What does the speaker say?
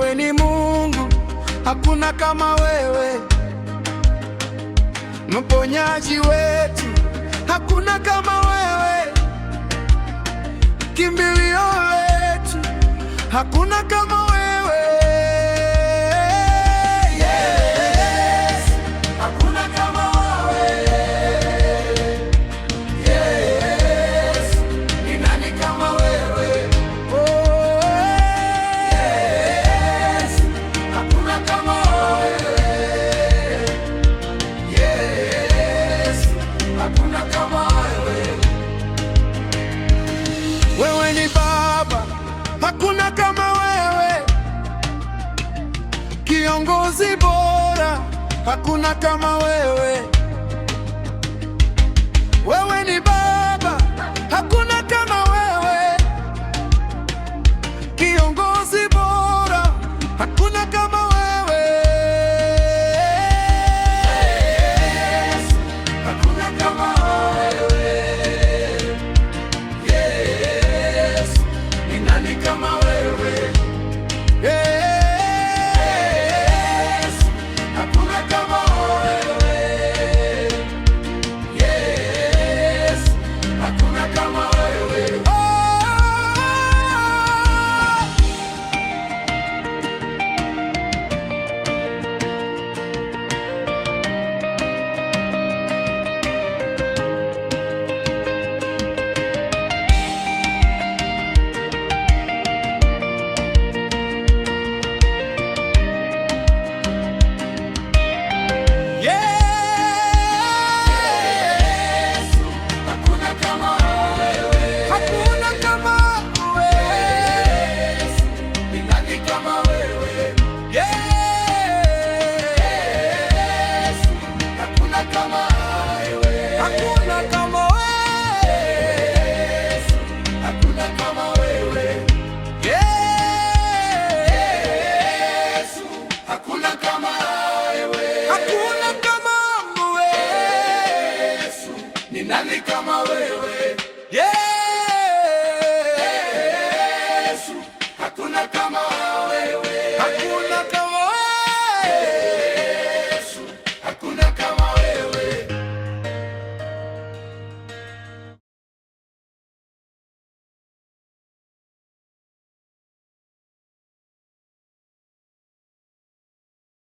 Wewe ni Mungu, hakuna kama wewe. Mponyaji wetu, hakuna kama wewe. Kimbilio letu, hakuna kama wewe. Yes, hakuna kama wewe. Yes, ni nani kama wewe? Oh, yes, hakuna kama wewe. Yes, hakuna kama wewe. Wewe ni Baba, hakuna kama wewe. Kiongozi bora, hakuna kama wewe. Wewe ni Baba, hakuna kama wewe. Kiongozi bora, hakuna kama wewe. Yes, hakuna kama wewe. Yes, ni nani kama wewe? Yes, hakuna kama wewe. Yes, hakuna kama wewe. Oh! Ni nani kama wewe? Yesu, hakuna kama wewe. Hakuna kama